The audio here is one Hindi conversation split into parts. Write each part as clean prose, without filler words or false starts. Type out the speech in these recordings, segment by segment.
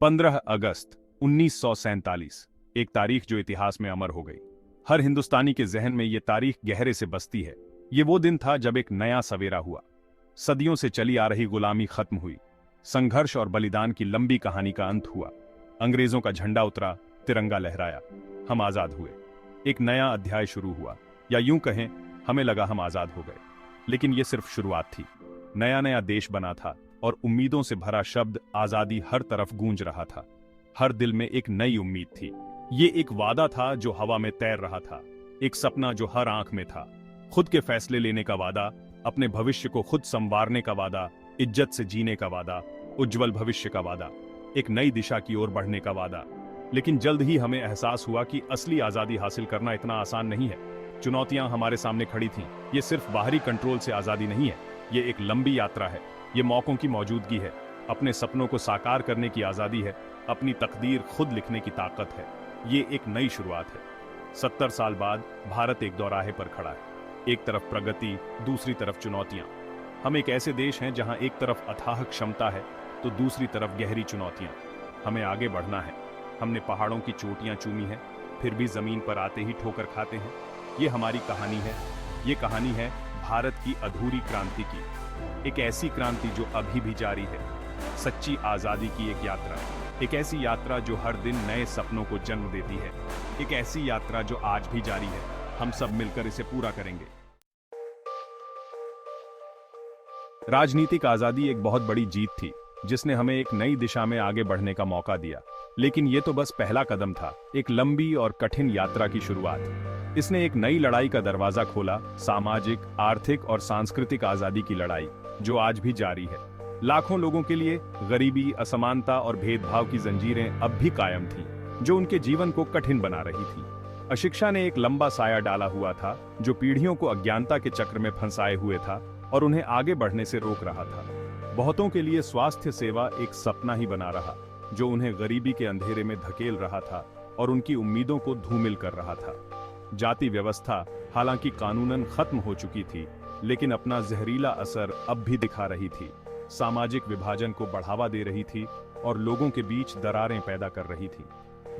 15 अगस्त 1947, एक तारीख जो इतिहास में अमर हो गई। हर हिंदुस्तानी के जहन में ये तारीख गहरे से बसती है। ये वो दिन था जब एक नया सवेरा हुआ, सदियों से चली आ रही गुलामी खत्म हुई, संघर्ष और बलिदान की लंबी कहानी का अंत हुआ। अंग्रेजों का झंडा उतरा, तिरंगा लहराया, हम आजाद हुए। एक नया अध्याय शुरू हुआ, या यूं कहें हमें लगा हम आजाद हो गए। लेकिन ये सिर्फ शुरुआत थी। नया नया देश बना था और उम्मीदों से भरा शब्द आजादी हर तरफ गूंज रहा था। हर दिल में एक नई उम्मीद थी। ये एक वादा था जो हवा में तैर रहा था, एक सपना जो हर आंख में था। खुद के फैसले लेने का वादा, अपने भविष्य को खुद संवारने का वादा, इज्जत से जीने का वादा, उज्जवल भविष्य का वादा, एक नई दिशा की ओर बढ़ने का वादा। लेकिन जल्द ही हमें एहसास हुआ कि असली आजादी हासिल करना इतना आसान नहीं है। चुनौतियां हमारे सामने खड़ी थीं। ये सिर्फ बाहरी कंट्रोल से आजादी नहीं है, ये एक लंबी यात्रा है। ये मौकों की मौजूदगी है, अपने सपनों को साकार करने की आजादी है, अपनी तकदीर खुद लिखने की ताकत है। ये एक नई शुरुआत है। 70 साल बाद भारत एक दौराहे पर खड़ा है। एक तरफ प्रगति, दूसरी तरफ चुनौतियां। हम एक ऐसे देश हैं जहां एक तरफ अथाह क्षमता है तो दूसरी तरफ गहरी चुनौतियां। हमें आगे बढ़ना है। हमने पहाड़ों की चोटियां चूमी हैं, फिर भी जमीन पर आते ही ठोकर खाते हैं। ये हमारी कहानी है। ये कहानी है भारत की अधूरी क्रांति की, एक ऐसी क्रांति जो अभी भी जारी है। सच्ची आजादी की एक यात्रा, एक ऐसी यात्रा जो हर दिन नए सपनों को जन्म देती है, एक ऐसी यात्रा जो आज भी जारी है। हम सब मिलकर इसे पूरा करेंगे। राजनीतिक आजादी एक बहुत बड़ी जीत थी, जिसने हमें एक नई दिशा में आगे बढ़ने का मौका दिया। लेकिन ये तो बस पहला कदम था, एक लंबी और कठिन यात्रा की शुरुआत। इसने एक नई लड़ाई का दरवाजा खोला, सामाजिक, आर्थिक और सांस्कृतिक आजादी की लड़ाई, जो आज भी जारी है। लाखों लोगों के लिए गरीबी, असमानता और भेदभाव की जंजीरें अब भी कायम थीं, जो उनके जीवन को कठिन बना रही थी। अशिक्षा ने एक लंबा साया डाला हुआ था, जो पीढ़ियों को अज्ञानता के चक्र में फंसाए हुए था और उन्हें आगे बढ़ने से रोक रहा था। बहुतों के लिए स्वास्थ्य सेवा एक सपना ही बना रहा, जो उन्हें गरीबी के अंधेरे में धकेल रहा था और उनकी उम्मीदों को धूमिल कर रहा था। जाति व्यवस्था हालांकि कानूनन खत्म हो चुकी थी, लेकिन अपना जहरीला असर अब भी दिखा रही थी। सामाजिक विभाजन को बढ़ावा दे रही थी और लोगों के बीच दरारें पैदा कर रही थी।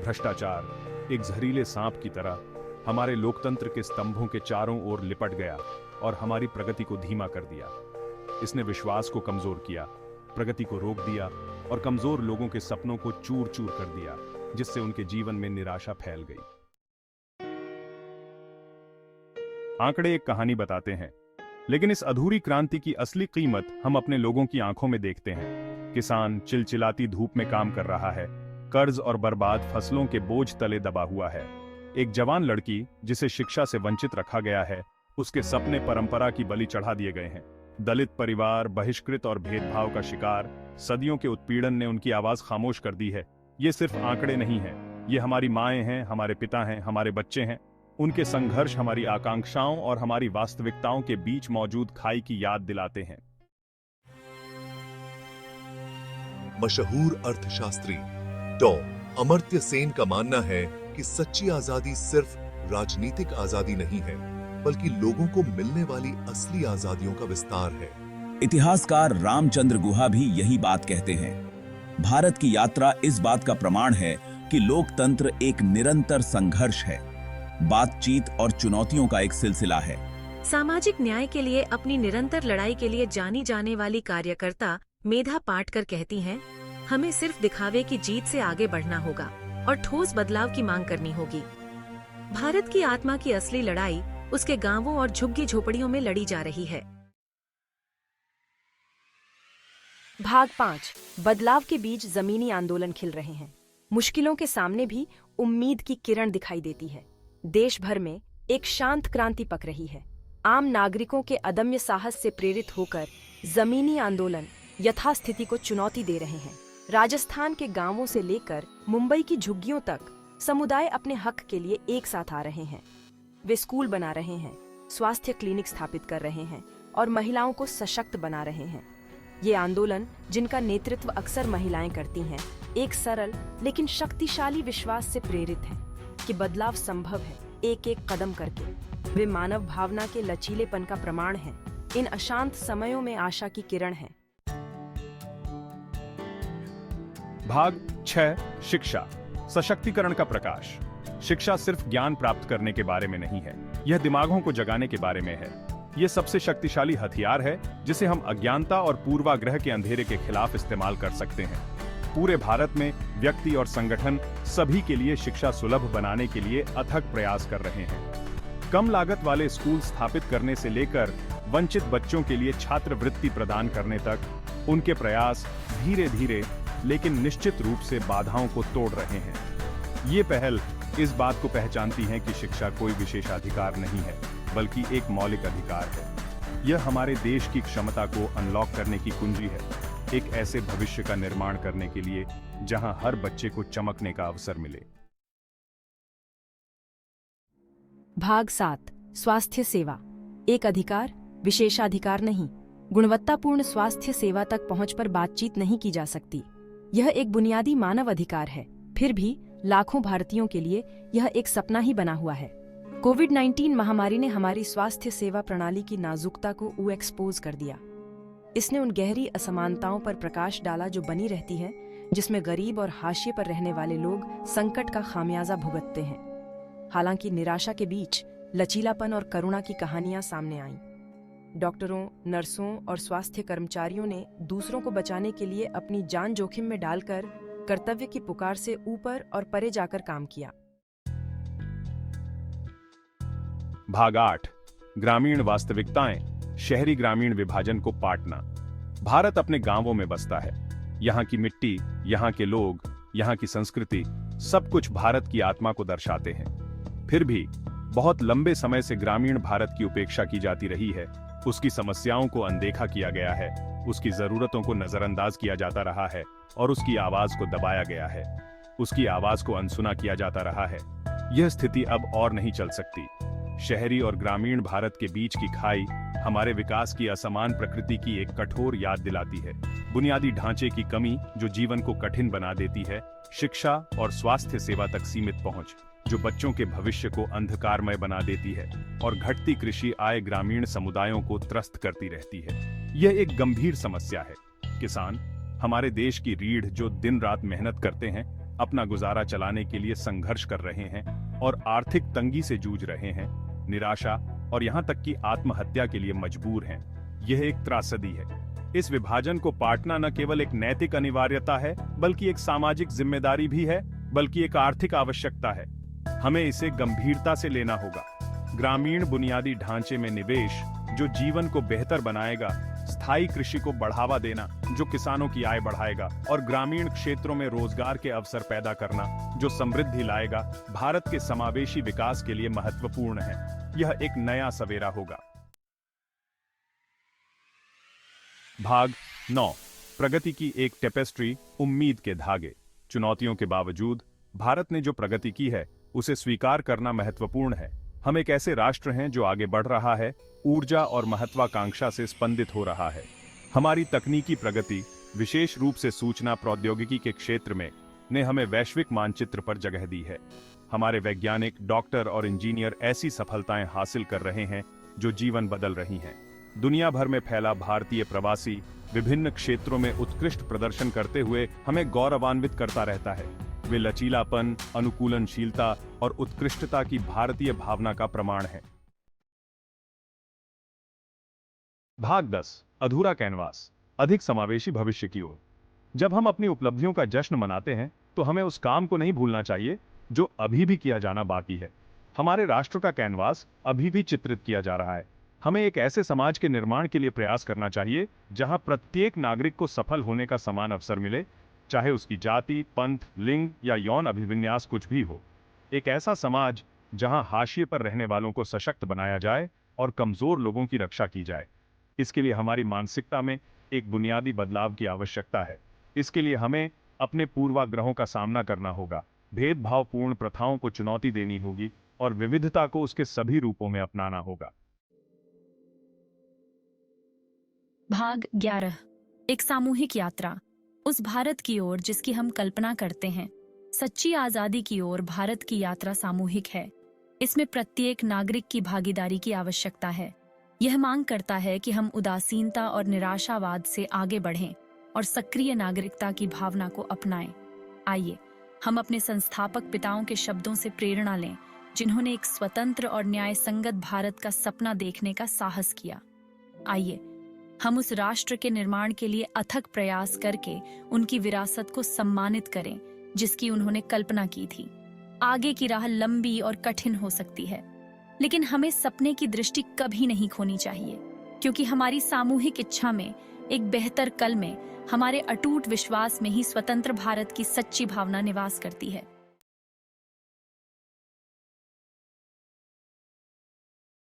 भ्रष्टाचार एक जहरीले सांप की तरह हमारे लोकतंत्र के स्तंभों के चारों ओर लिपट गया और हमारी प्रगति को धीमा कर दिया। इसने विश्वास को कमजोर किया, प्रगति को रोक दिया और कमजोर लोगों के सपनों को चूर चूर कर दिया, जिससे उनके जीवन में निराशा फैल गई। आंकड़े एक कहानी बताते हैं, लेकिन इस अधूरी क्रांति की असली कीमत हम अपने लोगों की आंखों में देखते हैं। किसान चिलचिलाती धूप में काम कर रहा है, कर्ज और बर्बाद फसलों के बोझ तले दबा हुआ है। एक जवान लड़की जिसे शिक्षा से वंचित रखा गया है, उसके सपने परंपरा की बलि चढ़ा दिए गए हैं। दलित परिवार बहिष्कृत और भेदभाव का शिकार, सदियों के उत्पीड़न ने उनकी आवाज खामोश कर दी है। ये सिर्फ आंकड़े नहीं हैं, ये हमारी माएं हैं, हमारे पिता हैं, हमारे बच्चे हैं। उनके संघर्ष हमारी आकांक्षाओं और हमारी वास्तविकताओं के बीच मौजूद खाई की याद दिलाते हैं। मशहूर अर्थशास्त्री डॉ. अमर्त्य सेन का मानना है कि सच्ची आजादी सिर्फ राजनीतिक आजादी नहीं है, बल्कि लोगों को मिलने वाली असली आजादियों का विस्तार है। इतिहासकार रामचंद्र गुहा भी यही बात कहते हैं। भारत की यात्रा इस बात का प्रमाण है कि लोकतंत्र एक निरंतर संघर्ष है, बातचीत और चुनौतियों का एक सिलसिला है। सामाजिक न्याय के लिए अपनी निरंतर लड़ाई के लिए जानी जाने वाली कार्यकर्ता मेधा पाटकर कहती हैं, हमें सिर्फ दिखावे की जीत से आगे बढ़ना होगा और ठोस बदलाव की मांग करनी होगी। भारत की आत्मा की असली लड़ाई उसके गांवों और झुग्गी झोपड़ियों में लड़ी जा रही है। भाग 5। बदलाव के बीच जमीनी आंदोलन खिल रहे हैं। मुश्किलों के सामने भी उम्मीद की किरण दिखाई देती है। देश भर में एक शांत क्रांति पक रही है। आम नागरिकों के अदम्य साहस से प्रेरित होकर जमीनी आंदोलन यथास्थिति को चुनौती दे रहे हैं। राजस्थान के गांवों से लेकर मुंबई की झुग्गियों तक समुदाय अपने हक के लिए एक साथ आ रहे हैं। वे स्कूल बना रहे हैं, स्वास्थ्य क्लिनिक स्थापित कर रहे हैं और महिलाओं को सशक्त बना रहे हैं। ये आंदोलन, जिनका नेतृत्व अक्सर महिलाएं करती हैं, एक सरल लेकिन शक्तिशाली विश्वास से प्रेरित है कि बदलाव संभव है, एक एक कदम करके। वे मानव भावना के लचीलेपन का प्रमाण हैं। इन अशांत समयों में आशा की किरण है। भाग 6 शिक्षा सशक्तिकरण का प्रकाश। शिक्षा सिर्फ ज्ञान प्राप्त करने के बारे में नहीं है, यह दिमागों को जगाने के बारे में है। यह सबसे शक्तिशाली हथियार है जिसे हम अज्ञानता और पूर्वाग्रह के अंधेरे के खिलाफ इस्तेमाल कर सकते हैं। पूरे भारत में व्यक्ति और संगठन सभी के लिए शिक्षा सुलभ बनाने के लिए अथक प्रयास कर रहे हैं। कम लागत वाले स्कूल स्थापित करने से लेकर वंचित बच्चों के लिए छात्रवृत्ति प्रदान करने तक, उनके प्रयास धीरे धीरे लेकिन निश्चित रूप से बाधाओं को तोड़ रहे हैं। ये पहल इस बात को पहचानती है कि शिक्षा कोई विशेषाधिकार नहीं है, बल्कि एक मौलिक अधिकार है। यह हमारे देश की क्षमता को अनलॉक करने की कुंजी है, एक ऐसे भविष्य का निर्माण करने के लिए जहां हर बच्चे को चमकने का अवसर मिले। भाग 7 स्वास्थ्य सेवा, एक अधिकार विशेषाधिकार नहीं। गुणवत्तापूर्ण स्वास्थ्य सेवा तक पहुंच पर बातचीत नहीं की जा सकती। यह एक बुनियादी मानव अधिकार है, फिर भी लाखों भारतीयों के लिए यह एक सपना ही बना हुआ है। कोविड-19 महामारी ने हमारी स्वास्थ्य सेवा प्रणाली की नाजुकता को एक्सपोज कर दिया। इसने उन गहरी असमानताओं पर प्रकाश डाला जो बनी रहती हैं, जिसमें गरीब और हाशिए पर रहने वाले लोग संकट का खामियाजा भुगतते हैं। हालांकि निराशा के बीच लचीलापन और करुणा की कहानियां सामने आईं। डॉक्टरों, नर्सों और स्वास्थ्य कर्मचारियों ने दूसरों को बचाने के लिए अपनी जान जोखिम में डालकर कर्तव्य की पुकार से ऊपर और परे जाकर काम किया। भाग 8 ग्रामीण वास्तविकताएं, शहरी ग्रामीण विभाजन को पाटना। भारत अपने गांवों में बसता है। यहाँ की मिट्टी, यहाँ के लोग, यहाँ की संस्कृति, सब कुछ भारत की आत्मा को दर्शाते हैं। फिर भी बहुत लंबे समय से ग्रामीण भारत की उपेक्षा की जाती रही है। उसकी समस्याओं को अनदेखा किया गया है, उसकी जरूरतों को नजरअंदाज किया जाता रहा है और उसकी आवाज को दबाया गया है। उसकी आवाज को अनसुना किया जाता रहा है। यह स्थिति अब और नहीं चल सकती। शहरी और ग्रामीण भारत के बीच की खाई हमारे विकास की असमान प्रकृति की एक कठोर याद दिलाती है। बुनियादी ढांचे की कमी जो जीवन को कठिन बना देती है, शिक्षा और स्वास्थ्य सेवा तक सीमित पहुंच जो बच्चों के भविष्य को अंधकारमय बना देती है, और घटती कृषि आय ग्रामीण समुदायों को त्रस्त करती रहती है। यह एक गंभीर समस्या है। किसान, हमारे देश की रीढ़ जो दिन रात मेहनत करते हैं, अपना गुजारा चलाने के लिए संघर्ष कर रहे हैं और आर्थिक तंगी से जूझ रहे हैं, निराशा और यहाँ तक कि आत्महत्या के लिए मजबूर हैं। यह एक त्रासदी है। इस विभाजन को पाटना न केवल एक नैतिक अनिवार्यता है, बल्कि एक सामाजिक जिम्मेदारी भी है, बल्कि एक आर्थिक आवश्यकता है। हमें इसे गंभीरता से लेना होगा। ग्रामीण बुनियादी ढांचे में निवेश जो जीवन को बेहतर बनाएगा, स्थायी कृषि को बढ़ावा देना जो किसानों की आय बढ़ाएगा, और ग्रामीण क्षेत्रों में रोजगार के अवसर पैदा करना जो समृद्धि लाएगा, भारत के समावेशी विकास के लिए महत्वपूर्ण है। यह एक नया सवेरा होगा। भाग 9 प्रगति की एक टेपेस्ट्री, उम्मीद के धागे। चुनौतियों के बावजूद भारत ने जो प्रगति की है उसे स्वीकार करना महत्वपूर्ण है। हम एक ऐसे राष्ट्र हैं जो आगे बढ़ रहा है, ऊर्जा और महत्वाकांक्षा से स्पंदित हो रहा है। हमारी तकनीकी प्रगति, विशेष रूप से सूचना प्रौद्योगिकी के क्षेत्र में, ने हमें वैश्विक मानचित्र पर जगह दी है। हमारे वैज्ञानिक, डॉक्टर और इंजीनियर ऐसी सफलताएं हासिल कर रहे हैं जो जीवन बदल रही हैं। दुनिया भर में फैला भारतीय प्रवासी विभिन्न क्षेत्रों में उत्कृष्ट प्रदर्शन करते हुए हमें गौरवान्वित करता रहता है। वे लचीलापन, अनुकूलनशीलता और उत्कृष्टता की भारतीय भावना का प्रमाण है। भाग 10 अधूरा कैनवास, अधिक समावेशी भविष्य की ओर। जब हम अपनी उपलब्धियों का जश्न मनाते हैं तो हमें उस काम को नहीं भूलना चाहिए जो अभी भी किया जाना बाकी है। हमारे राष्ट्र का कैनवास अभी भी चित्रित किया जा रहा है। हमें एक ऐसे समाज के निर्माण के लिए प्रयास करना चाहिए जहां प्रत्येक नागरिक को सफल होने का समान अवसर मिले, चाहे उसकी जाति, पंथ, लिंग या यौन अभिविन्यास कुछ भी हो। एक ऐसा समाज जहां हाशिए पर रहने वालों को सशक्त बनाया जाए और कमजोर लोगों की रक्षा की जाए। इसके लिए हमारी मानसिकता में एक बुनियादी बदलाव की आवश्यकता है। इसके लिए हमें अपने पूर्वाग्रहों का सामना करना होगा, भेदभावपूर्ण प्रथाओं को चुनौती देनी होगी और विविधता को उसके सभी रूपों में अपनाना होगा। भाग 11 एक सामूहिक यात्रा, उस भारत की ओर जिसकी हम कल्पना करते हैं। सच्ची आजादी की ओर भारत की यात्रा सामूहिक है। इसमें प्रत्येक नागरिक की भागीदारी की आवश्यकता है। यह मांग करता है कि हम उदासीनता और निराशावाद से आगे बढ़ें, और सक्रिय नागरिकता की भावना को अपनाएं। आइए हम अपने संस्थापक पिताओं के शब्दों से प्रेरणा लें, जिन्होंने एक स्वतंत्र और न्याय संगत भारत का सपना देखने का साहस किया। आइए हम उस राष्ट्र के निर्माण के लिए अथक प्रयास करके उनकी विरासत को सम्मानित करें जिसकी उन्होंने कल्पना की थी। आगे की राह लंबी और कठिन हो सकती है, लेकिन हमें सपने की दृष्टि कभी नहीं खोनी चाहिए, क्योंकि हमारी सामूहिक इच्छा में, एक बेहतर कल में, हमारे अटूट विश्वास में ही स्वतंत्र भारत की सच्ची भावना निवास करती है।